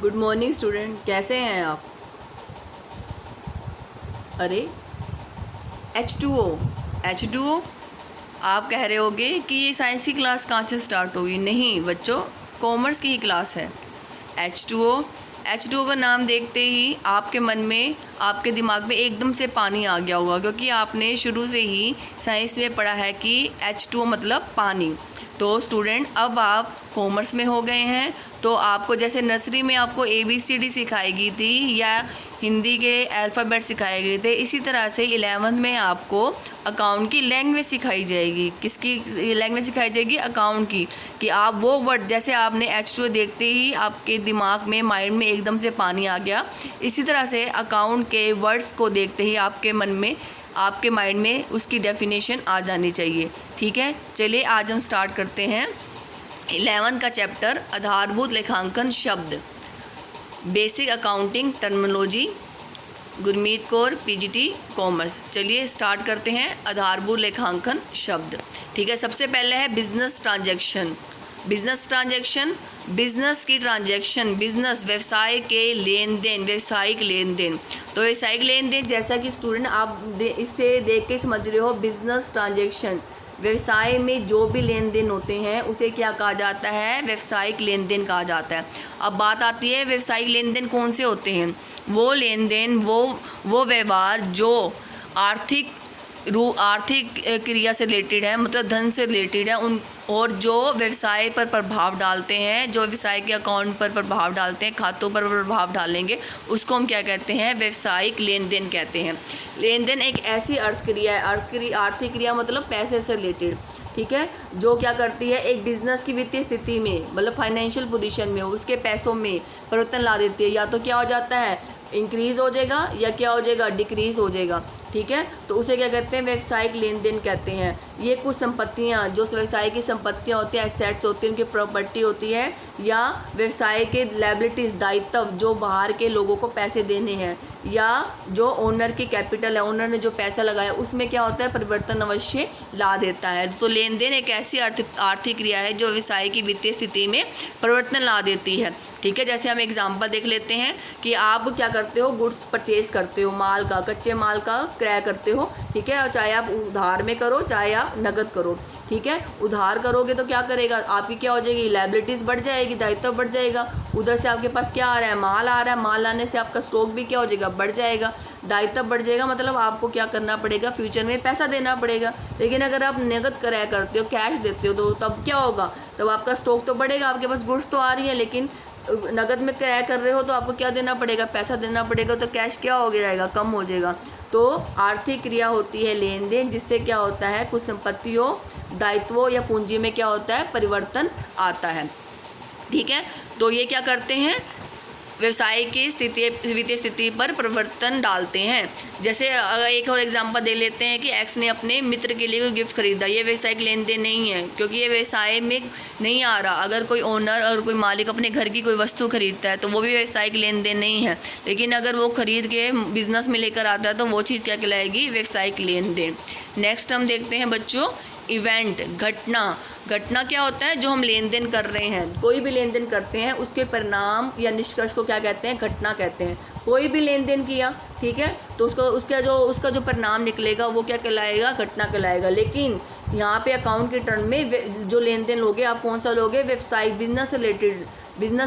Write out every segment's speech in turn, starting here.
Good morning student, कैसे हैं आप? अरे H2O आप कह रहे होगे कि ये साइंस की क्लास कहाँ से स्टार्ट होगी। नहीं बच्चों, कॉमर्स की ही क्लास है। H2O का नाम देखते ही आपके मन में, आपके दिमाग में एकदम से पानी आ गया होगा, क्योंकि आपने शुरू से ही साइंस में पढ़ा है कि H2O मतलब पानी। तो स्टूडेंट, अब आप कॉमर्स में हो गए हैं, तो आपको जैसे नर्सरी में आपको ABCD सिखाई गई थी या हिंदी के अल्फ़ाबेट सिखाए गए थे, इसी तरह से 11th में आपको अकाउंट की लैंग्वेज सिखाई जाएगी। किसकी लैंग्वेज सिखाई जाएगी? अकाउंट की। कि आप वो वर्ड, जैसे आपने H2O देखते ही आपके दिमाग में, माइंड में एकदम से पानी आ गया, इसी तरह से अकाउंट के वर्ड्स को देखते ही आपके मन में, आपके माइंड में उसकी डेफिनेशन आ जानी चाहिए। ठीक है, चलिए आज हम स्टार्ट करते हैं 11th का चैप्टर, आधारभूत लेखांकन शब्द, basic accounting terminology, Gurmeet Kaur PGT commerce. चलिए स्टार्ट करते हैं आधारभूत लेखांकन शब्द। ठीक है, सबसे पहले है बिजनेस ट्रांजैक्शन। बिजनेस की ट्रांजैक्शन, बिजनेस व्यवसाय के लेन देन, व्यवसायिक लेन देन। तो व्यवसायिक लेन देन, जैसा कि स्टूडेंट आप इससे देख के समझ रहे हो, बिजनेस ट्रांजैक्शन, व्यवसाय में जो भी लेन देन होते हैं उसे क्या कहा जाता है? व्यवसायिक लेन देन कहा जाता है। अब बात आती है व्यवसायिक लेन देन कौन से होते हैं। वो लेन देन, वो व्यवहार जो आर्थिक क्रिया से रिलेटेड है, मतलब धन से रिलेटेड है, उन और जो व्यवसाय पर प्रभाव डालते हैं, जो व्यवसाय के अकाउंट पर प्रभाव डालते हैं, खातों पर प्रभाव डालेंगे, उसको हम क्या कहते हैं? व्यवसायिक लेन देन कहते हैं। लेन देन एक ऐसी अर्थ क्रिया है, आर्थिक क्रिया मतलब पैसे से रिलेटेड, ठीक है, जो क्या करती है, एक बिजनेस की वित्तीय स्थिति में, मतलब फाइनेंशियल पोजीशन में, उसके पैसों में परिवर्तन ला देती है। या तो क्या हो जाता है, इंक्रीज़ हो जाएगा, या क्या हो जाएगा, डिक्रीज़ हो जाएगा। ठीक है, तो उसे क्या कहते हैं? व्यवसायिक लेन देन कहते हैं। ये कुछ संपत्तियां, जो व्यवसाय की संपत्तियां होती हैं, एसेट्स होती हैं, उनकी प्रॉपर्टी होती है, या व्यवसाय के लायबिलिटीज़, दायित्व, जो बाहर के लोगों को पैसे देने हैं, या जो ओनर की कैपिटल है, ओनर ने जो पैसा लगाया, उसमें क्या होता है? परिवर्तन अवश्य ला देता है। तो लेन देन एक ऐसी आर्थिक क्रिया है जो व्यवसाय की वित्तीय स्थिति में परिवर्तन ला देती है। ठीक है, जैसे हम एग्जांपल देख लेते हैं कि आप क्या करते हो, गुड्स परचेज करते हो, माल का, कच्चे माल का क्रय करते हो। ठीक है, और चाहे आप उधार में करो, चाहे आप नगद करो। ठीक है, उधार करोगे तो क्या करेगा, आपकी क्या हो जाएगी? लायबिलिटीज़ बढ़ जाएगी, दायित्व बढ़ जाएगा। उधर से आपके पास क्या आ रहा है? माल आ रहा है, माल आने से आपका स्टॉक भी क्या हो जाएगा? बढ़ जाएगा, दायित्व बढ़ जाएगा, मतलब आपको क्या करना पड़ेगा? फ्यूचर में पैसा देना पड़ेगा। लेकिन अगर आप नगद क्रय करते हो, कैश देते हो, तो तब क्या होगा? तब आपका स्टॉक तो बढ़ेगा, आपके पास गुड्स तो आ रही है, लेकिन नगद में क्रय कर रहे हो तो आपको क्या देना पड़ेगा? पैसा देना पड़ेगा, तो कैश क्या हो जाएगा? कम हो जाएगा। तो आर्थिक क्रिया होती है लेन देन, जिससे क्या होता है? कुछ संपत्तियों, दायित्वों या पूंजी में क्या होता है? परिवर्तन आता है। ठीक है, तो ये क्या करते हैं? व्यवसाय की वित्तीय स्थिति पर परिवर्तन डालते हैं। जैसे एक और एग्जांपल दे लेते हैं कि एक्स ने अपने मित्र के लिए कोई गिफ्ट खरीदा। ये व्यवसायिक लेन देन नहीं है, क्योंकि ये व्यवसाय में नहीं आ रहा। अगर कोई ओनर और कोई मालिक अपने घर की कोई वस्तु खरीदता है तो वो भी व्यवसायिक लेन देन नहीं है। लेकिन अगर वो खरीद के बिजनेस में लेकर आता है तो वो चीज़ क्या कहलाएगी? व्यवसायिक लेन देन। नेक्स्ट हम देखते हैं बच्चों, इवेंट, घटना क्या होता है? जो हम लेन देन कर रहे हैं, कोई भी लेन देन करते हैं, उसके परिणाम या निष्कर्ष को क्या कहते हैं? घटना कहते हैं। कोई भी लेन देन किया, ठीक है, तो उसका जो परिणाम निकलेगा वो क्या कहलाएगा? घटना कहलाएगा। लेकिन यहाँ पे अकाउंट के टर्म में जो लेन देन लोगे, आप कौन सा लोगे? व्यवसायिक, बिजनेस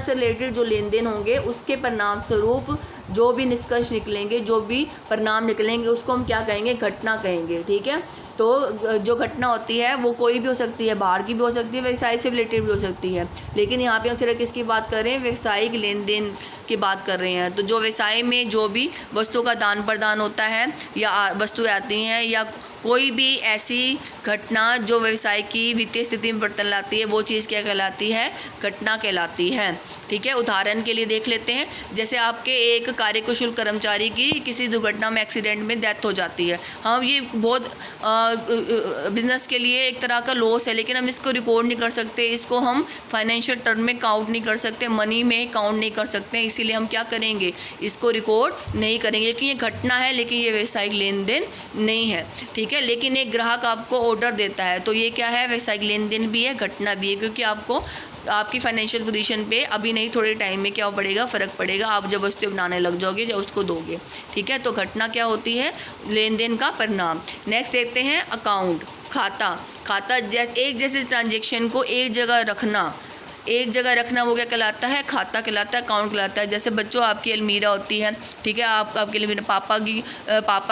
से रिलेटेड जो लेन देन होंगे, उसके परिणाम स्वरूप जो भी निष्कर्ष निकलेंगे, जो भी परिणाम निकलेंगे, उसको हम क्या कहेंगे? घटना कहेंगे। ठीक है, तो जो घटना होती है वो कोई भी हो सकती है, बाहर की भी हो सकती है, व्यवसाय से रिलेटेड भी हो सकती है। लेकिन यहाँ पे हम सिर्फ किसकी बात कर रहे हैं? व्यवसायिक लेन देन की बात कर रहे हैं। तो जो व्यवसाय में जो भी वस्तुओं का आदान प्रदान होता है, या वस्तुएं आती हैं, या कोई भी ऐसी घटना जो व्यवसाय की वित्तीय स्थिति में परिवर्तन लाती है, वो चीज़ क्या कहलाती है? घटना कहलाती है। ठीक है, उदाहरण के लिए देख लेते हैं। जैसे आपके एक कार्यकुशल कर्मचारी की किसी दुर्घटना में, एक्सीडेंट में डेथ हो जाती है। हम ये बहुत बिजनेस के लिए एक तरह का लॉस है, लेकिन हम इसको रिकॉर्ड नहीं कर सकते, इसको हम फाइनेंशियल टर्म में काउंट नहीं कर सकते, मनी में काउंट नहीं कर सकते, इसीलिए हम क्या करेंगे? इसको रिकॉर्ड नहीं करेंगे, क्योंकि ये घटना है, लेकिन ये व्यवसायिक लेन देन नहीं है। ठीक है, लेकिन एक ग्राहक आपको ऑर्डर देता है, तो ये क्या है, व्यवसायिक लेन देन भी है, घटना भी है, क्योंकि आपको आपकी फाइनेंशियल पोजीशन पे अभी नहीं, थोड़े टाइम में क्या पड़ेगा, फ़र्क पड़ेगा, आप जब वस्तु बनाने लग जाओगे या उसको दोगे। ठीक है, तो घटना क्या होती है, लेन देन का परिणाम। नेक्स्ट देखते हैं अकाउंट, खाता। खाता एक जैसे ट्रांजेक्शन को एक जगह रखना, वो क्या कहलाता है, खाता कहलाता है, अकाउंट कहलाता है। जैसे बच्चों आपकी अलमीरा होती है, ठीक है, आपके अलमीरा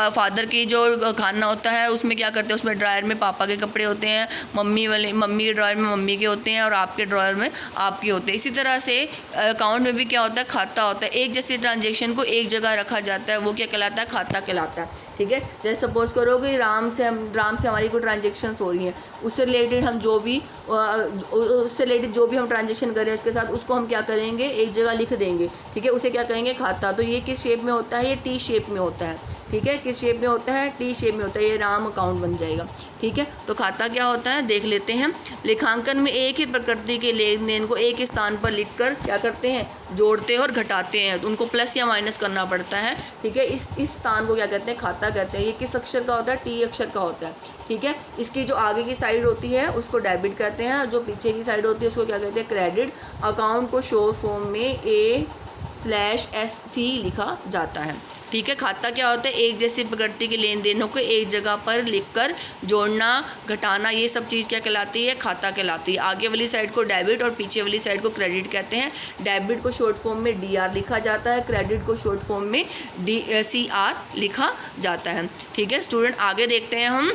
फादर की जो खाना होता है उसमें क्या करते हैं, उसमें ड्रायर में पापा के कपड़े होते हैं, मम्मी के ड्रायर में मम्मी के होते हैं और आपके ड्रायर में आपके होते हैं। इसी तरह से अकाउंट में भी क्या होता है, खाता होता है। एक जैसे ट्रांजेक्शन को एक जगह रखा जाता है, वो क्या कहलाता है, खाता कहलाता है। ठीक है, जैसे सपोज करो कि राम से हमारी कोई ट्रांजेक्शन हो रही है, उससे रिलेटेड जो भी हम ट्रांजेक्शन करें उसके साथ उसको हम क्या करेंगे, एक जगह लिख देंगे। ठीक है, उसे क्या कहेंगे, खाता। तो ये किस शेप में होता है, ये टी शेप में होता है। ठीक है, किस शेप में होता है, टी शेप में होता है, ये राम अकाउंट बन जाएगा। ठीक है, तो खाता क्या होता है देख लेते हैं। लेखांकन में एक ही प्रकृति के लेन देन को एक स्थान पर लिखकर क्या करते हैं, जोड़ते हैं और घटाते हैं, तो उनको प्लस या माइनस करना पड़ता है। ठीक है, इस स्थान को क्या कहते हैं, खाता कहते हैं। ये किस अक्षर का होता है, टी अक्षर का होता है। ठीक है, इसकी जो आगे की साइड होती है उसको डेबिट कहते हैं, जो पीछे की साइड होती है उसको क्या कहते हैं, क्रेडिट। अकाउंट को शॉर्ट फॉर्म में A/SC लिखा जाता है। ठीक है, खाता क्या होता है, एक जैसी प्रकृति के लेन देनों को एक जगह पर लिखकर जोड़ना, घटाना, ये सब चीज़ क्या कहलाती है, खाता कहलाती है। आगे वाली साइड को डेबिट और पीछे वाली साइड को क्रेडिट कहते हैं। डेबिट को शॉर्ट फॉर्म में DR लिखा जाता है, क्रेडिट को शॉर्ट फॉर्म में CR लिखा जाता है। ठीक है स्टूडेंट, आगे देखते हैं हम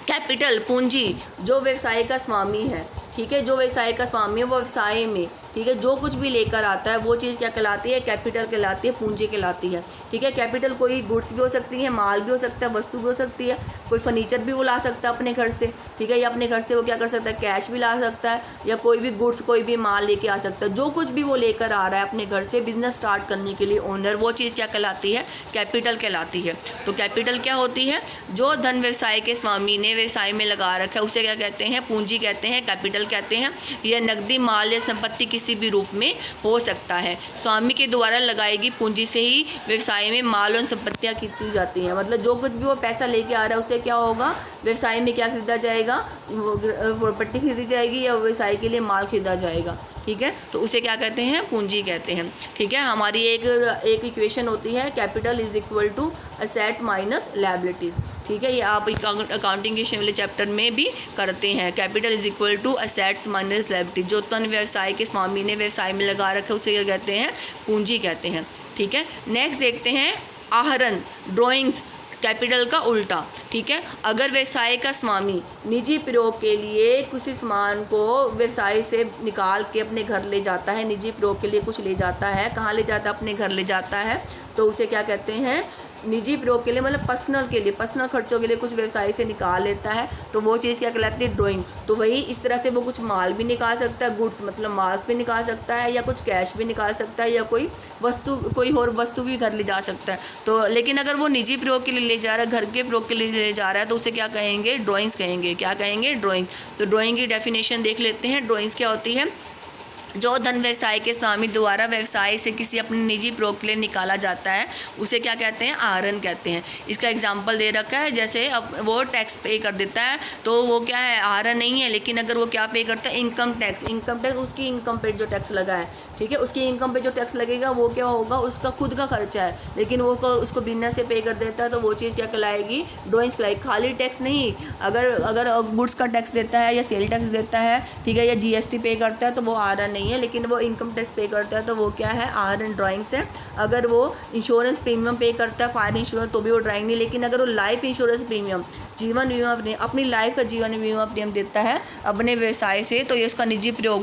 कैपिटल, पूंजी, जो व्यवसाय का स्वामी है। ठीक है, जो व्यवसाय का स्वामी है वो व्यवसाय में, ठीक है, जो कुछ भी लेकर आता है वो चीज़ क्या कहलाती है, कैपिटल कहलाती है, पूंजी कहलाती है। ठीक है, कैपिटल कोई गुड्स भी हो सकती है, माल भी हो सकता है, वस्तु भी हो सकती है, कोई फर्नीचर भी वो ला सकता है अपने घर से। ठीक है, या अपने घर से वो क्या कर सकता है, कैश भी ला सकता है, या कोई भी गुड्स, कोई भी माल लेके आ सकता है। जो कुछ भी वो लेकर आ रहा है अपने घर से बिजनेस स्टार्ट करने के लिए ओनर, वो चीज़ क्या कहलाती है, कैपिटल कहलाती है। तो कैपिटल क्या होती है, जो धन व्यवसाय के स्वामी ने व्यवसाय में लगा रखा है उसे क्या कहते हैं, पूंजी कहते हैं, कैपिटल कहते हैं। यह नकदी, माल या संपत्ति किसी भी रूप में हो सकता है। स्वामी के द्वारा लगाई गई पूंजी से ही व्यवसाय में माल और संपत्तियां खरीदी जाती हैं। मतलब जो कुछ भी वो पैसा लेके आ रहा है उससे क्या होगा, व्यवसाय में क्या खरीदा जाएगा, प्रॉपर्टी खरीदी जाएगी या व्यवसाय के लिए माल खरीदा जाएगा। ठीक है, तो उसे क्या कहते हैं, पूंजी कहते हैं। ठीक है, हमारी एक इक्वेशन होती है, capital is equal to asset minus liabilities. ठीक है, ये आप अकाउंटिंग के वाले चैप्टर में भी करते हैं। Capital is equal to assets minus liabilities. जो धन व्यवसाय के स्वामी ने व्यवसाय में लगा रखा है उसे क्या कहते हैं, पूंजी कहते हैं। ठीक है, नेक्स्ट देखते हैं आहरण, ड्राइंग्स, कैपिटल का उल्टा। ठीक है, अगर व्यवसाय का स्वामी निजी प्रयोग के लिए किसी सामान को व्यवसाय से निकाल के अपने घर ले जाता है, निजी प्रयोग के लिए कुछ ले जाता है, कहाँ ले जाता है, अपने घर ले जाता है, तो उसे क्या कहते हैं, निजी प्रयोग के लिए, मतलब पर्सनल के लिए, पर्सनल खर्चों के लिए कुछ व्यवसाय से निकाल लेता है, तो वो चीज़ क्या कहलाती है, ड्राइंग। तो वही इस तरह से वो कुछ माल भी निकाल सकता है, गुड्स मतलब माल्स भी निकाल सकता है, या कुछ कैश भी निकाल सकता है, या कोई और वस्तु भी घर ले जा सकता है। तो लेकिन अगर वो निजी प्रयोग के लिए ले जा रहा है, घर के प्रयोग के लिए ले जा रहा है, तो उसे क्या कहेंगे, ड्राइंग्स कहेंगे। क्या कहेंगे, ड्राइंग्स। तो ड्राइंग की डेफिनेशन देख लेते हैं। ड्राइंग्स क्या होती है, जो धन व्यवसाय के स्वामी द्वारा व्यवसाय से किसी अपने निजी प्रयोग के लिए निकाला जाता है उसे क्या कहते हैं, आहरण कहते हैं। इसका एग्जांपल दे रखा है, जैसे अब वो टैक्स पे कर देता है तो वो क्या है, आहरण नहीं है, लेकिन अगर वो क्या पे करता है, इनकम टैक्स। उसकी इनकम पे जो टैक्स लगा है, ठीक है, उसकी इनकम पे जो टैक्स लगेगा वो क्या होगा, उसका खुद का खर्चा है, लेकिन वो उसको बिजनेस से पे कर देता है, तो वो चीज़ क्या कहलाएगी, ड्राइंग्स कहलाएगी। खाली टैक्स नहीं, अगर गुड्स का टैक्स देता है या सेल टैक्स देता है, ठीक है, या GST पे करता है तो वो आहरण नहीं है, लेकिन वो इनकम टैक्स पे करता है तो वो क्या है, आहरण ड्राइंग्स है। अगर वो इंश्योरेंस प्रीमियम पे करता है, फायर इंश्योरेंस, तो भी वो ड्राइंग नहीं, लेकिन अगर वो लाइफ इंश्योरेंस प्रीमियम, जीवन बीमा अपनी लाइफ का जीवन बीमा प्रीमियम देता है अपने व्यवसाय से, तो ये उसका निजी प्रयोग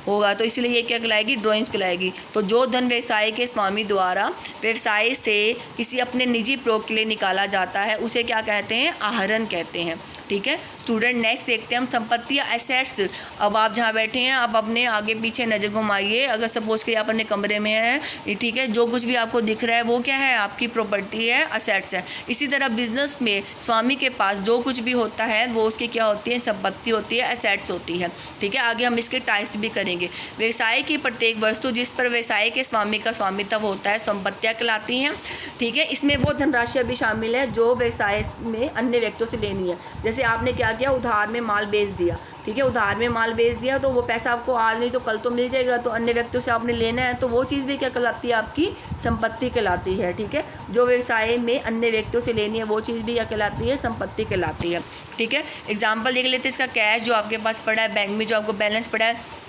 होगा तो इसलिए ये क्या कहलाएगी, ड्राइंग्स कहलाएगी। तो जो धन व्यवसाय के स्वामी द्वारा व्यवसाय से किसी अपने निजी प्रयोग के लिए निकाला जाता है उसे क्या कहते हैं, आहरण कहते हैं। ठीक है स्टूडेंट, नेक्स्ट देखते हैं हम संपत्ति या एसेट्स। अब आप जहाँ बैठे हैं आप अपने आगे पीछे नज़र घुमाइए। अगर सपोज कि आप अपने कमरे में हैं, ठीक है, जो कुछ भी आपको दिख रहा है वो क्या है, आपकी प्रॉपर्टी है, एसेट्स है। इसी तरह बिजनेस में स्वामी के पास जो कुछ भी होता है वो उसकी क्या होती है, संपत्ति होती है, एसेट्स होती है। ठीक है, आगे हम इसके टाइप्स भी करेंगे। व्यवसाय की प्रत्येक वस्तु जिस पर व्यवसाय के स्वामी का स्वामित्व होता है संपत्तियाँ कहलाती हैं। ठीक है, इसमें वो धनराशि भी शामिल है जो व्यवसाय में अन्य व्यक्तियों से लेनी है। जैसे आपने क्या किया, उधार में माल बेच दिया। ठीक है, उधार में माल बेच दिया तो वो पैसा आपको आज नहीं तो कल तो मिल जाएगा, तो अन्य व्यक्तियों से आपने लेना है तो वो चीज़ भी क्या कहलाती है, आपकी संपत्ति कहलाती है। ठीक है, जो व्यवसाय में अन्य व्यक्तियों से लेनी है वो चीज़ भी क्या कहलाती है, संपत्ति कहलाती है। ठीक है, एग्जाम्पल देख लेते हैं इसका। कैश जो आपके पास पड़ा है, बैंक में जो आपको बैलेंस पड़ा है,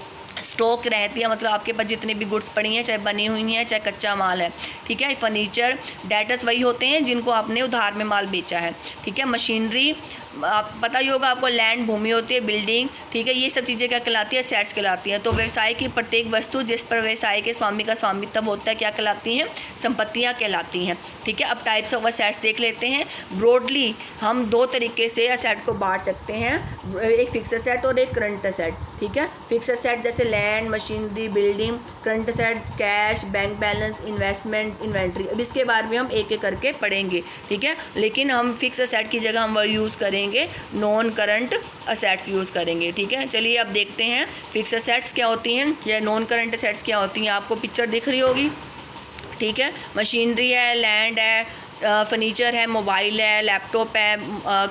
स्टॉक रहती है, मतलब आपके पास जितनी भी गुड्स पड़ी हैं, चाहे बनी हुई हैं चाहे कच्चा माल है। ठीक है, फर्नीचर, डेटर्स वही होते हैं जिनको आपने उधार में माल बेचा है। ठीक है, मशीनरी, आप पता ही होगा आपको, लैंड भूमि होती है, बिल्डिंग। ठीक है, ये सब चीज़ें क्या कहलाती है, एसेट्स कहलाती हैं। तो व्यवसाय की प्रत्येक वस्तु जिस पर व्यवसाय के स्वामी का स्वामित्व होता है क्या कहलाती हैं, संपत्तियाँ कहलाती हैं। ठीक है, अब टाइप्स ऑफ एसेट्स देख लेते हैं। ब्रॉडली हम दो तरीके से एसेट को बांट सकते हैं, एक फिक्स एसेट और एक करंट एसेट। ठीक है, फिक्स एसेट जैसे land, machinery, building. Current asset cash, bank balance, investment, inventory. अब इसके बारे में हम एक एक करके पढ़ेंगे। ठीक है, लेकिन हम फिक्स एसेट की जगह हम यूज़ करेंगे नॉन करंट असेट्स यूज़ करेंगे। ठीक है, चलिए अब देखते हैं फिक्स असेट्स क्या होती हैं या नॉन करंट असेट्स क्या होती हैं। आपको पिक्चर दिख रही होगी। ठीक है, मशीनरी है, लैंड है, फर्नीचर है, मोबाइल है, लैपटॉप है,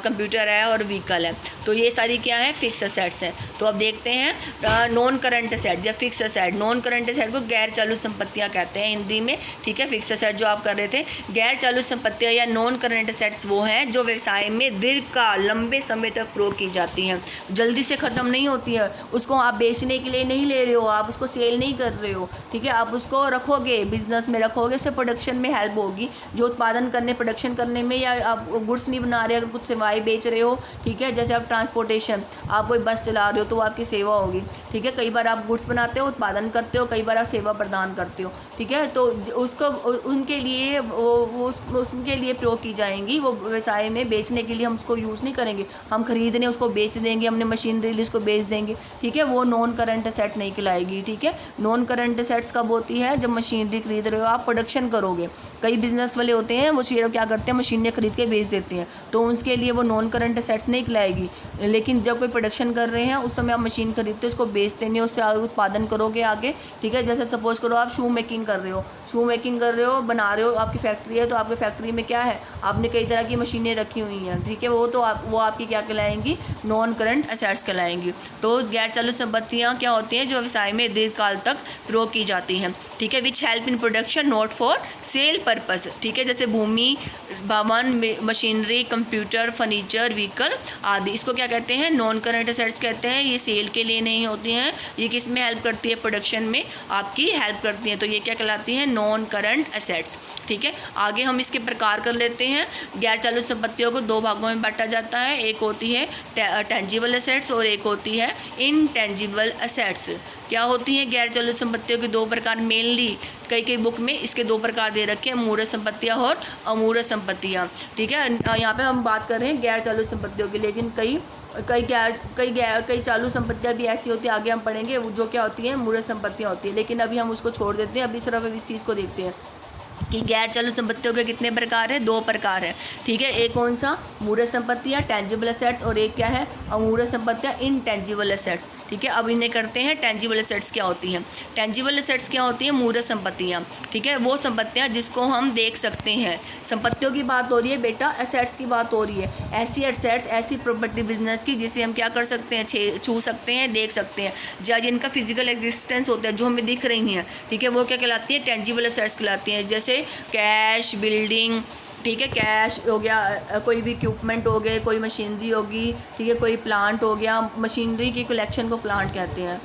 कंप्यूटर है और व्हीकल है। तो ये सारी क्या है, फिक्स असेट्स हैं। तो अब देखते हैं नॉन करंट असेट या fix asset. Non current asset को गैर चालू संपत्तियां कहते हैं हिंदी में। ठीक है, फिक्स असेट जो आप कर रहे थे, गैर चालू संपत्तियां या नॉन करंट असेट्स वो हैं जो व्यवसाय में दीर्घकाल, लंबे समय तक प्रयोग की जाती हैं, जल्दी से ख़त्म नहीं होती है। उसको आप बेचने के लिए नहीं ले रहे हो, आप उसको सेल नहीं कर रहे हो। ठीक है, आप उसको रखोगे, बिजनेस में रखोगे, उससे प्रोडक्शन में हेल्प होगी, जो उत्पादन करने, प्रोडक्शन करने में, या आप गुड्स नहीं बना रहे, अगर कुछ सेवाएं बेच रहे हो। ठीक है, जैसे आप ट्रांसपोर्टेशन, आप कोई बस चला रहे हो तो वो आपकी सेवा होगी। ठीक है, कई बार आप गुड्स बनाते हो, उत्पादन करते हो, कई बार आप सेवा प्रदान करते हो। ठीक है, तो उसको उनके लिए उसके लिए प्रयोग की जाएंगी। वो व्यवसाय में बेचने के लिए हम उसको यूज़ नहीं करेंगे, हम खरीदने उसको बेच देंगे, हमने मशीनरी ली उसको बेच देंगे। ठीक है, वो नॉन करंट असेट नहीं कहलाएगी। ठीक है, नॉन करंट असेट्स कब होती है, जब मशीनरी खरीद रहे हो, आप प्रोडक्शन करोगे। कई बिजनेस वाले होते हैं वो शेयर क्या करते हैं, मशीनें खरीद के बेच देते हैं, तो उसके लिए वो नॉन करंट असेट्स नहीं कहलाएगी। लेकिन जब कोई प्रोडक्शन कर रहे हैं उस समय आप मशीन खरीदते हो, उसको बेचते नहीं, उससे उत्पादन करोगे आगे। ठीक है, जैसे सपोज करो आप शू मेकिंग कर रहे हो, शू मेकिंग कर रहे हो, बना रहे हो, आपकी फैक्ट्री है, तो आपकी फैक्ट्री में क्या है, आपने कई तरह की मशीनें रखी हुई हैं। ठीक है, वो आपकी क्या कहलाएंगी, नॉन करंट असेट्स कहलाएंगी। तो गैर चालू संपत्तियाँ क्या होती हैं, जो व्यवसाय में दीर्घकाल तक प्रयोग की जाती हैं। ठीक है, which help in production not for sale purpose. ठीक है, जैसे भूमि, भवन, मशीनरी, कंप्यूटर, फर्नीचर, व्हीकल आदि, इसको क्या कहते हैं, नॉन करंट असेट्स कहते हैं। ये सेल के लिए नहीं होती हैं, ये किस में हेल्प करती है, प्रोडक्शन में आपकी हेल्प करती हैं, तो ये क्या कहलाती है, नॉन करंट असेट्स। ठीक है, आगे हम इसके प्रकार कर लेते हैं। गैर चालू संपत्तियों को दो भागों में बांटा जाता है, एक होती है टेंजिबल असेट्स और एक होती है इनटेंजिबल असेट्स। क्या होती हैं गैर चालू संपत्तियों के दो प्रकार, मेनली कई बुक में इसके दो प्रकार दे रखे हैं, मूर्त संपत्तियाँ और अमूर्त संपत्तियाँ। ठीक है, यहाँ पे हम बात कर रहे हैं गैर चालू संपत्तियों की, लेकिन कई चालू संपत्तियाँ भी ऐसी होती है, आगे हम पढ़ेंगे, वो जो क्या होती हैं, मूर्त संपत्तियाँ होती है। लेकिन अभी हम उसको छोड़ देते हैं, अभी सिर्फ इस चीज़ को देखते हैं कि गैर चालू संपत्तियों के कितने प्रकार है, दो प्रकार है। ठीक है, एक कौन सा, मूर्त संपत्तियाँ टेंजिबल असेट्स, और एक क्या है, अमूर्त संपत्तियाँ इनटेंजिबल असेट्स। ठीक है, अब इन्हें करते हैं टेंजिबल असेट्स क्या होती हैं। टेंजिबल असेट्स क्या होती हैं, मूर्त संपत्तियाँ। ठीक है, वो संपत्तियाँ जिसको हम देख सकते हैं। संपत्तियों की बात हो रही है बेटा, असेट्स की बात हो रही है। ऐसी असेट्स, ऐसी प्रॉपर्टी बिजनेस की जिसे हम क्या कर सकते हैं, छू सकते हैं, देख सकते हैं, या जिनका फिजिकल एग्जिस्टेंस होता है, जो हमें दिख रही हैं। ठीक है, वो क्या कहलाती है, टेंजिबल असेट्स कहलाती हैं। जैसे कैश, बिल्डिंग, ठीक है, कैश हो गया, कोई भी इक्विपमेंट हो गए, कोई मशीनरी होगी। ठीक है, कोई प्लांट हो गया, मशीनरी की कलेक्शन को प्लांट कहते हैं।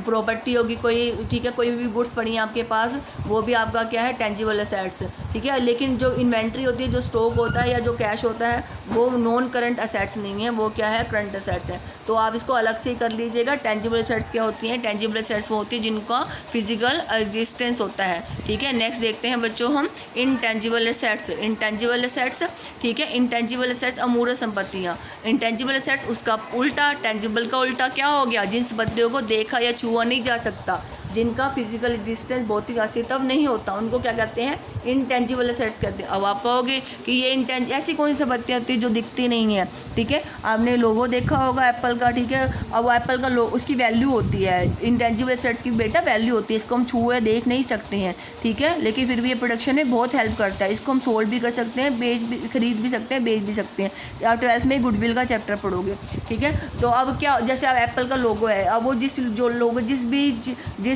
प्रॉपर्टी होगी कोई, ठीक है, कोई भी गुड्स पड़ी हैं आपके पास, वो भी आपका क्या है, टेंजिबल असेट्स। ठीक है, लेकिन जो इन्वेंट्री होती है, जो स्टॉक होता है या जो कैश होता है, वो नॉन करंट असेट्स नहीं है, वो क्या है, करंट असेट्स है। तो आप इसको अलग से ही कर लीजिएगा। टेंजिबल असेट्स क्या होती हैं, टेंजिबल असेट्स वो होती है जिनका फिजिकल एग्जिस्टेंस होता है। ठीक है, नेक्स्ट देखते हैं बच्चों हम इनटेंजिबल असेट्स। इनटेंजिबल असेट्स, ठीक है, इनटेंजिबल असेट्स अमूर्त संपत्तियाँ। इनटेंजिबल असेट्स उसका उल्टा, टेंजिबल का उल्टा क्या हो गया, जिन संपत्तियों को देखा या छुआ नहीं जा सकता, जिनका फिजिकल एग्जिस्टेंस भौतिक अस्तित्व नहीं होता, उनको क्या कहते हैं, इंटेंजिबल एसेट्स कहते हैं। अब आप कहोगे कि ये ऐसी कौन सी संपत्ति होती है जो दिखती नहीं है, ठीक है। आपने लोगो देखा होगा एप्पल का, ठीक है। अब एप्पल का उसकी वैल्यू होती है, इंटेंजिबल एसेट्स की बेटा वैल्यू होती है। इसको हम छुए देख नहीं सकते हैं, ठीक है, लेकिन फिर भी ये प्रोडक्शन में बहुत हेल्प करता है। इसको हम सोल्ड भी कर सकते हैं, खरीद भी सकते हैं, बेच भी सकते हैं। आप 12th में गुडविल का चैप्टर पढ़ोगे, ठीक है। तो अब क्या, जैसे अब एप्पल का लोगो है, अब वो जो लोगो जिस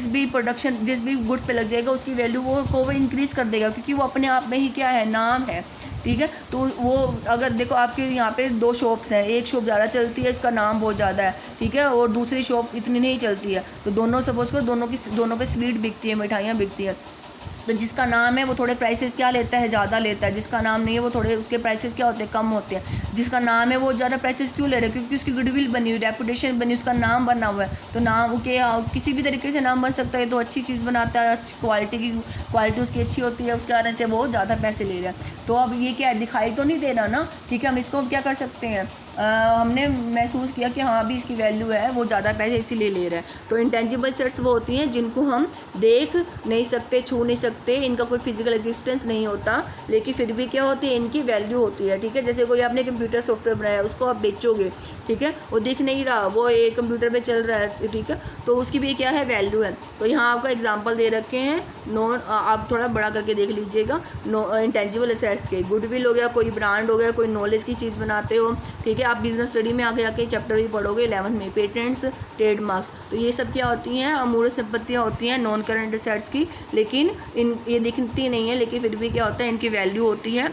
भी प्रोडक्शन, जिस भी गुड्स पे लग जाएगा, उसकी वैल्यू वो इंक्रीज़ कर देगा, क्योंकि वो अपने आप में ही क्या है, नाम है, ठीक है। तो वो अगर देखो आपके यहाँ पे 2 शॉप्स हैं, एक शॉप ज़्यादा चलती है, इसका नाम बहुत ज़्यादा है, ठीक है, और दूसरी शॉप इतनी नहीं चलती है, तो दोनों सपोज करो दोनों पे स्वीट बिकती है, मिठाइयाँ बिकती है। तो जिसका नाम है वो थोड़े प्राइसेस क्या लेता है, ज़्यादा लेता है। जिसका नाम नहीं है वो थोड़े उसके प्राइसेस क्या होते हैं, कम होते हैं। जिसका नाम है वो ज़्यादा प्राइसेस क्यों ले रहे हैं, क्योंकि उसकी गुडविल बनी हुई, रेपुटेशन बनी, उसका नाम बना हुआ है। तो नाम के किसी भी तरीके से नाम बन सकता है, तो अच्छी चीज़ बनाता है, क्वालिटी उसकी अच्छी होती है, उसके कारण से वो ज़्यादा पैसे ले रहा है। तो अब ये क्या है, दिखाई तो नहीं दे रहा ना, ठीक है। हम इसको क्या कर सकते हैं, हमने महसूस किया कि हाँ अभी इसकी वैल्यू है, वो ज़्यादा पैसे इसीलिए ले रहा है। तो इंटेंजिबल एसेट्स वो होती हैं जिनको हम देख नहीं सकते, छू नहीं सकते, इनका कोई फिजिकल एग्जिस्टेंस नहीं होता, लेकिन फिर भी क्या होती है, इनकी वैल्यू होती है, ठीक है। जैसे कोई आपने कंप्यूटर सॉफ्टवेयर बनाया, उसको आप बेचोगे, ठीक है, वो दिख नहीं रहा, वो एक कंप्यूटर पे चल रहा है, ठीक है, तो उसकी भी क्या है, वैल्यू है। तो यहाँ आपको एग्जाम्पल दे रखे हैं, आप थोड़ा बड़ा करके देख लीजिएगा, इंटेंजिबल एसेट्स के, गुडविल हो गया, कोई ब्रांड हो गया, कोई नॉलेज की चीज़ बनाते हो, ठीक है। आप बिजनेस स्टडी में आगे जाके चैप्टर भी पढ़ोगे 11th में, पेटेंट्स, ट्रेडमार्क्स। तो ये सब क्या होती हैं, अमूर्त संपत्तियाँ होती हैं नॉन करंट एसेट्स की, लेकिन ये दिखती नहीं है, लेकिन फिर भी क्या होता है, इनकी वैल्यू होती है,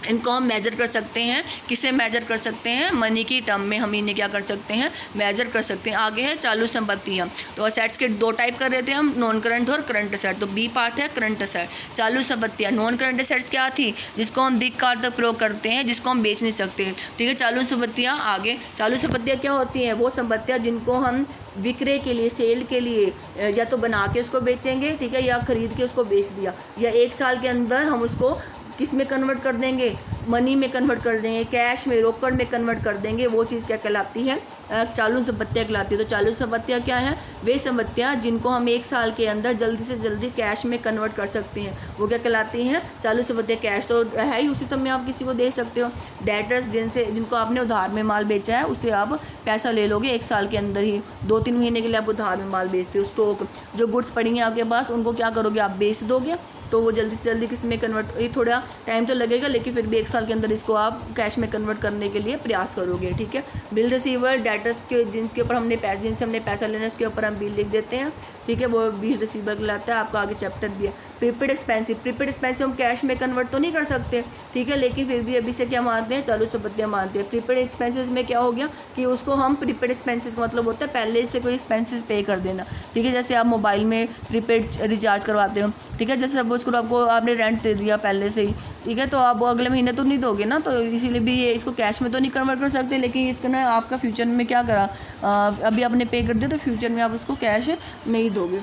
इनको हम मेज़र कर सकते हैं। किसे मेज़र कर सकते हैं, मनी की टर्म में हम इन्हें क्या कर सकते हैं, मेज़र कर सकते हैं। आगे है चालू संपत्तियाँ। तो असेट्स के 2 टाइप कर रहे थे हम, नॉन करंट और करंट असेट। तो बी पार्ट है करंट असेट। चालू संपत्तियाँ, नॉन करंट असेट्स क्या थी, जिसको हम दिख काल तक प्रयोग करते हैं, जिसको हम बेच नहीं सकते, ठीक है। चालू संपत्तियाँ, आगे चालू संपत्तियाँ क्या होती हैं, वो संपत्तियाँ जिनको हम विक्रय के लिए, सेल के लिए, या तो बना के उसको बेचेंगे, ठीक है, या खरीद के उसको बेच दिया, या 1 साल के अंदर हम उसको किस में कन्वर्ट कर देंगे, मनी में कन्वर्ट कर देंगे, कैश में, रोकड़ में कन्वर्ट कर देंगे, वो चीज़ क्या कहलाती है, चालू संपत्तियाँ कहलाती है। तो चालू संपत्तियाँ क्या हैं, वे संपत्तियाँ जिनको हम 1 साल के अंदर जल्दी से जल्दी कैश में कन्वर्ट कर सकते हैं, वो क्या कहलाती हैं, चालू संपत्तियाँ। कैश तो है ही, उसी समय आप किसी को दे सकते हो। डेटर्स, जिनको आपने उधार में माल बेचा है, उससे आप पैसा ले लोगे 1 साल के अंदर ही, 2-3 महीने के लिए आप उधार में माल बेचते हो। स्टॉक, जो गुड्स पड़ी हैं आपके पास, उनको क्या करोगे, आप बेच दोगे, तो वो जल्दी से जल्दी किस में कन्वर्ट, ये थोड़ा टाइम तो लगेगा, लेकिन फिर भी 1 साल के अंदर इसको आप कैश में कन्वर्ट करने के लिए प्रयास करोगे, ठीक है। बिल रिसीवर, डेटर्स के जिनसे हमने पैसा लेना है, उसके ऊपर हम बिल लिख देते हैं, ठीक है, वो बिल रिसीवर कहलाता है। आपका आगे चैप्टर भी है। प्रीपेड एक्सपेंसिव हम कैश में कन्वर्ट तो नहीं कर सकते, ठीक है, लेकिन फिर भी अभी से क्या मानते हैं, चालू संपत्तियाँ मानते हैं। प्रीपेड एक्सपेंसेस में क्या हो गया कि उसको हम, प्रीपेड एक्सपेंसेस का मतलब होता है पहले से कोई एक्सपेंसेस पे कर देना, ठीक है। जैसे आप मोबाइल में प्रीपेड रिचार्ज करवाते हो, ठीक है, जैसे सपोज करो आपको आपने रेंट दे दिया पहले से ही, ठीक है, तो आप अगले महीने तो नहीं दोगे ना, तो इसीलिए भी ये इसको कैश में तो नहीं कन्वर्ट कर सकते, लेकिन इसका ना आपका फ्यूचर में क्या करा, अभी आपने पे कर दिया, तो फ्यूचर में आप उसको कैश नहीं दोगे,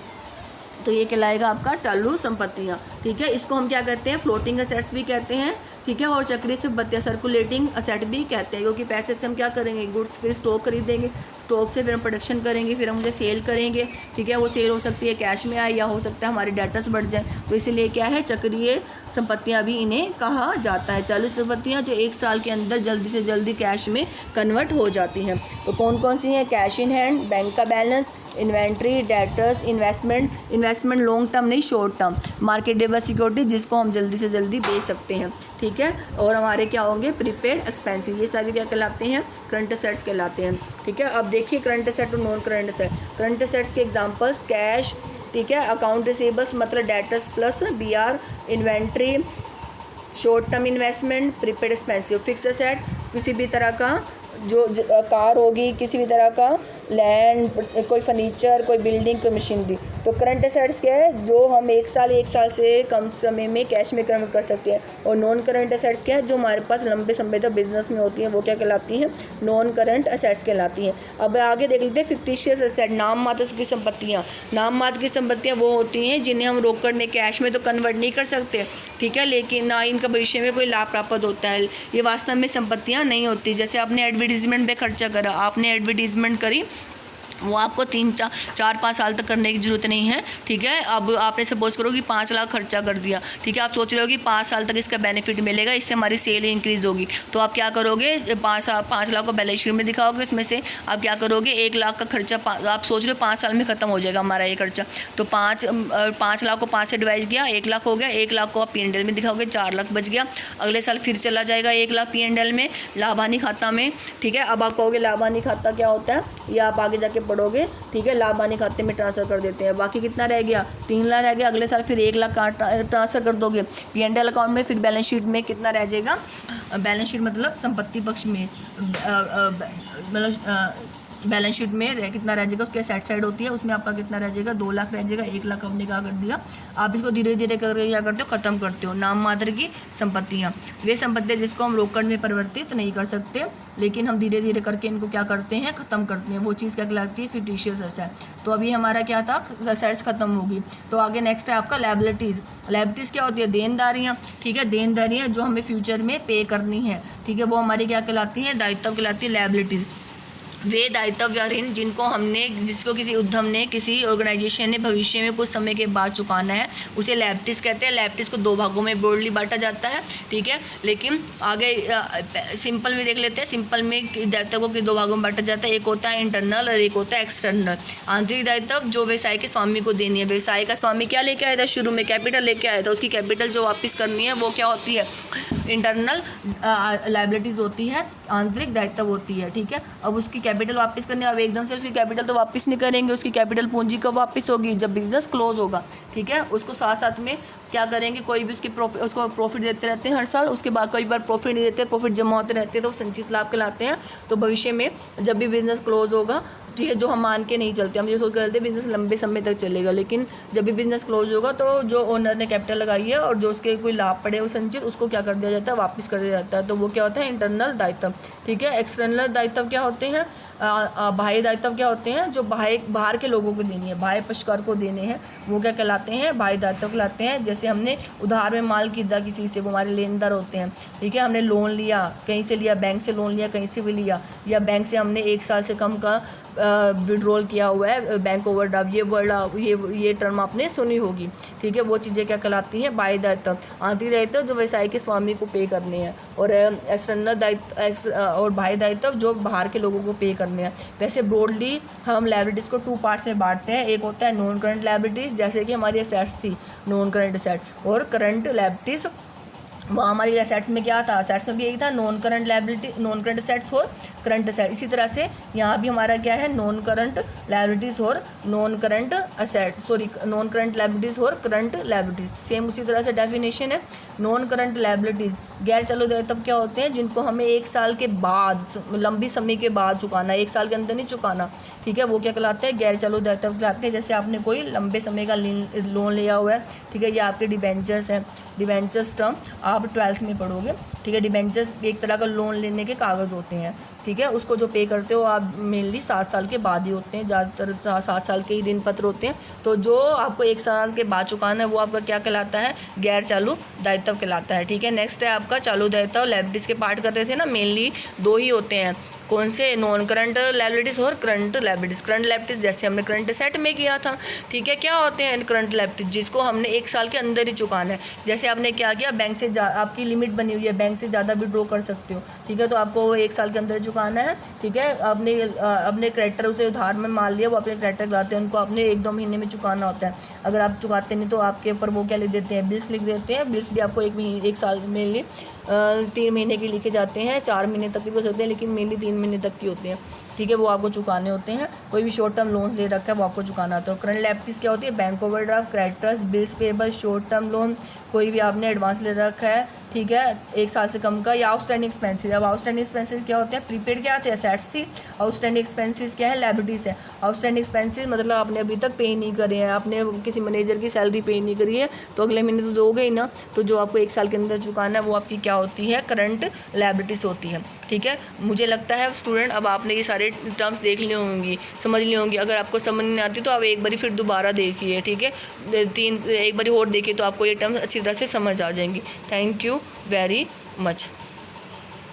तो ये कहलाएगा आपका चालू संपत्तियाँ, ठीक है। इसको हम क्या कहते हैं, फ्लोटिंग असेट्स भी कहते हैं, ठीक है, और चक्रीय संपत्तियाँ सर्कुलेटिंग असेट भी कहते हैं, क्योंकि पैसे से हम क्या करेंगे, गुड्स, फिर स्टॉक खरीदेंगे, स्टॉक से फिर हम प्रोडक्शन करेंगे, फिर हम उसे सेल करेंगे, ठीक है, वो सेल हो सकती है कैश में आए, या हो सकता है हमारे डेटर्स बढ़ जाए, तो इसीलिए क्या है, चक्रीय संपत्तियाँ भी इन्हें कहा जाता है। चालू संपत्तियाँ जो 1 साल के अंदर जल्दी से जल्दी कैश में कन्वर्ट हो जाती हैं। तो कौन कौन सी हैं, कैश इन हैंड, बैंक का balance, inventory, debtors, investment long term नहीं शॉर्ट टर्म, मार्केटेबल सिक्योरिटी जिसको हम जल्दी से जल्दी बेच सकते हैं, ठीक है, और हमारे क्या होंगे, प्रीपेड एक्सपेंसिव, ये सारे क्या कहलाते हैं, करंट असेट्स कहलाते हैं, ठीक है। अब देखिए करंट असेट और non current asset. Current assets के एग्जांपल्स, कैश, ठीक है, अकाउंट रिसीवेबल्स मतलब debtors plus BR, inventory, short term investment, prepaid expensive. Fix asset किसी भी तरह का जो कार होगी, किसी भी तरह का लैंड, कोई फर्नीचर, कोई बिल्डिंग, कोई मशीनरी। तो करंट असेट्स क्या है, जो हम 1 साल से कम समय में कैश में कन्वर्ट कर सकते हैं। और नॉन करंट असेट्स क्या है, जो हमारे पास लंबे समय तक बिजनेस में होती हैं, वो क्या कहलाती हैं, नॉन करंट असेट्स कहलाती हैं। अब आगे देख लेते हैं फिक्टिशियस असेट, नाम मात्र की संपत्तियाँ। नाम मात्र की संपत्तियाँ वो होती हैं जिन्हें हम रोकड़ में, कैश में तो कन्वर्ट नहीं कर सकते, ठीक है, लेकिन ना इनका भविष्य में कोई लाभ प्राप्त होता है, ये वास्तव में संपत्तियाँ नहीं होती। जैसे आपने एडवर्टीजमेंट पे खर्चा करा, आपने एडवर्टीजमेंट करी, वो आपको 4-5 साल तक करने की ज़रूरत नहीं है, ठीक है। अब आपने सपोज करो कि 5 लाख खर्चा कर दिया, ठीक है। आप सोच रहे हो कि 5 साल तक इसका बेनिफिट मिलेगा, इससे हमारी सेल इंक्रीज़ होगी। तो आप क्या करोगे, 5 लाख को बैलेंस शीट में दिखाओगे, उसमें से आप क्या करोगे, 1 लाख का खर्चा आप सोच रहे हो 5 साल में ख़त्म हो जाएगा हमारा ये खर्चा। तो 5 लाख को 5 से डिवाइड किया, 1 लाख हो गया। 1 लाख को आप P&L में दिखाओगे, 4 लाख बच गया। अगले साल फिर चला जाएगा 1 लाख P&L में, लाभ हानि खाता में, ठीक है। अब आप कहोगे लाभ हानि खाता क्या होता है, ये आप आगे जाके पढ़ोगे, ठीक है। लाभ हानि खाते में ट्रांसफ़र कर देते हैं। बाकी कितना रह गया, 3 लाख रह गया। अगले साल फिर 1 लाख ट्रांसफ़र कर दोगे P&L अकाउंट में। फिर बैलेंस शीट में कितना रह जाएगा, बैलेंस शीट मतलब संपत्ति पक्ष में, मतलब बैलेंस शीट में कितना रह जाएगा, उसके एसेट साइड होती है, उसमें आपका कितना रह जाएगा, 2 लाख रह जाएगा। 1 लाख आपने क्या कर दिया, आप इसको धीरे धीरे करके क्या करते हो, ख़त्म करते हो। नाम मात्र की संपत्तियाँ, वे संपत्तियाँ जिसको हम रोकड़ में परिवर्तित नहीं कर सकते, लेकिन हम धीरे धीरे करके इनको क्या करते हैं, ख़त्म करते हैं। वो चीज़ क्या कहलाती है, फिक्टिशियस एसेट। तो अभी हमारा क्या था, एसेट्स ख़त्म होगी। तो आगे नेक्स्ट है आपका लायबिलिटीज़। लायबिलिटीज़ क्या होती है, देनदारियाँ, ठीक है। देनदारियाँ जो हमें फ्यूचर में पे करनी है, ठीक है, वो हमारी क्या कहलाती हैं, दायित्व कहलाती है, लायबिलिटीज़। वे दायित्व या ऋण जिसको किसी उद्यम ने, किसी ऑर्गेनाइजेशन ने भविष्य में कुछ समय के बाद चुकाना है, उसे लायबिलिटीज़ कहते हैं। लायबिलिटीज़ को 2 भागों में ब्रॉडली बांटा जाता है, ठीक है। लेकिन आगे सिंपल में देख लेते हैं। सिंपल में दायित्व को 2 भागों में बांटा जाता है, एक होता है इंटरनल और एक होता है एक्सटर्नल। आंतरिक दायित्व जो व्यवसाय के स्वामी को देनी है। व्यवसाय का स्वामी क्या लेके आया था, शुरू में कैपिटल लेके आया था, उसकी कैपिटल जो वापस करनी है वो क्या होती है, इंटरनल लायबिलिटीज़ होती है, आंतरिक दायित्व होती है, ठीक है। अब उसकी कैपिटल वापस करने, अब एकदम से उसकी कैपिटल तो वापस नहीं करेंगे, उसकी कैपिटल पूंजी कब वापस होगी, जब बिजनेस क्लोज होगा, ठीक है। उसको साथ साथ में क्या करेंगे, कोई भी उसको प्रॉफिट देते रहते हैं हर साल। उसके बाद कई बार प्रॉफिट नहीं देते, प्रॉफिट जमा होते रहते हैं, तो संचित लाभ कहलाते हैं। तो भविष्य में जब भी बिजनेस क्लोज होगा, ठीक है, जो हम मान के नहीं चलते, हम ये सोच कर चलते बिजनेस लंबे समय तक चलेगा, लेकिन जब भी बिजनेस क्लोज होगा तो जो ओनर ने कैपिटल लगाई है और जो उसके कोई लाभ पड़े वो संचित, उसको क्या कर दिया जाता है, वापस कर दिया जाता है। तो वो क्या होता है, इंटरनल दायित्व, ठीक है। एक्सटर्नल दायित्व क्या होते हैं, बाह्य दायित्व क्या होते हैं, जो बाहर के लोगों को देनी है, बाह्य पक्षकार को देने हैं, वो क्या कहलाते हैं, बाह्य दायित्व कहलाते हैं। जैसे हमने उधार में माल खरीदा किसी से, वो हमारे लेनदार होते हैं, ठीक है। हमने लोन लिया, कहीं से लिया, बैंक से लोन लिया, कहीं से भी लिया, या बैंक से हमने 1 साल से कम का विड्रॉल किया हुआ है, बैंक ओवरड्राफ्ट, ये वर्ड ये टर्म आपने सुनी होगी, ठीक है। वो चीज़ें क्या कहलाती हैं, बाह्य दायित्व। आंतरिक दायित्व जो व्यवसाय के स्वामी को पे करने हैं, और एक्सटर्नल दायित्व और बाह्य दायित्व जो बाहर के लोगों को पे करने हैं। वैसे ब्रॉडली हम लायबिलिटीज़ को 2 पार्ट्स में बांटते हैं। एक होता है नॉन करंट लायबिलिटीज़, जैसे कि हमारी एसेट्स थी नॉन करंट एसेट, और करंट लायबिलिटीज़ वो हमारी एसेट्स में क्या था, एसेट्स में भी यही था, non current liability, non current assets और करंट एसेट। इसी तरह से यहाँ भी हमारा क्या है, नॉन करंट लायबिलिटीज़ और non current non current liabilities और करंट लायबिलिटीज़, सेम उसी तरह से डेफिनेशन है। नॉन करंट लायबिलिटीज़ गैर चालू दायित्व क्या होते हैं, जिनको हमें 1 साल के बाद, लंबी समय के बाद चुकाना है, 1 साल के अंदर नहीं चुकाना, ठीक है। वो क्या कहलाते हैं, गैर चालू दायित्व कहलाते हैं। जैसे आपने कोई लंबे समय का लोन लिया हुआ है, ठीक है, ये आपके डिबेंचर्स हैं। डिबेंचर्स टर्म आप 12th में पढ़ोगे, ठीक है। डिबेंचर्स एक तरह का लोन लेने के कागज़ होते हैं, ठीक है। उसको जो पे करते हो आप मेनली 7 साल के बाद ही होते हैं, ज़्यादातर 7 साल के ही ऋण पत्र होते हैं। तो जो आपको 1 साल के बाद चुकाना है वो आपका क्या कहलाता है, गैर चालू दायित्व कहलाता है, ठीक है। नेक्स्ट है आपका चालू दायित्व। लायबिलिटीज़ के पार्ट कर रहे थे ना, मेनली 2 ही होते हैं, कौन से, नॉन करंट लायबिलिटीज़ और करंट लायबिलिटीज़। करंट लायबिलिटीज़ जैसे हमने करंट एसेट में किया था, ठीक है। क्या होते हैं करंट लायबिलिटीज़, जिसको हमने 1 साल के अंदर ही चुकाना है। जैसे आपने क्या किया, बैंक से आपकी लिमिट बनी हुई है, बैंक से ज़्यादा विड्रॉ कर सकते हो, ठीक है। तो आपको 1 साल के अंदर चुकाना है, ठीक है। अपने क्रेडिटर उसे उधार में माल लिया, वो अपने क्रेडिटर लाते हैं, उनको अपने 1-2 महीने में चुकाना होता है। अगर आप चुकाते नहीं तो आपके ऊपर वो क्या लिख देते हैं, बिल्स लिख देते हैं। बिल्स भी आपको 1 साल में 3 महीने के लिखे जाते हैं, 4 महीने तक भी हो सकते हैं, लेकिन मेनली 3 महीने तक की होते हैं, ठीक है। वो आपको चुकाने होते हैं। कोई भी शॉर्ट टर्म लोन्स ले रखा है वो आपको चुकाना होता है। करंट लायबिलिटीज़ क्या होती है, bank overdraft, creditors, bills payable, short term loan, कोई भी आपने एडवांस ले रखा है, ठीक है, 1 साल से कम का, या आउटस्टैंडिंग एक्सपेंसेस। अब आउटस्टैंडिंग एक्सपेंसेस क्या होते हैं, प्रीपेड क्या थे, एसेट्स थी। आउटस्टैंडिंग एक्सपेंसेस क्या है, लायबिलिटीज़ है। आउटस्टैंडिंग एक्सपेंसेस मतलब आपने अभी तक पे नहीं करे हैं, आपने किसी मैनेजर की सैलरी पे नहीं करी है, तो अगले महीने तो दोगे ही ना। तो जो आपको 1 साल के अंदर चुकाना है वो आपकी क्या होती है, करंट लायबिलिटीज़ होती है, ठीक है। मुझे लगता है स्टूडेंट अब आपने ये सारे टर्म्स देख ली होंगी, समझ ली होंगी। अगर आपको समझ नहीं आती तो आप एक बारी फिर दोबारा देखिए, ठीक है, एक बारी और देखिए तो आपको ये टर्म्स अच्छी तरह से समझ आ जाएंगी। Thank you very much.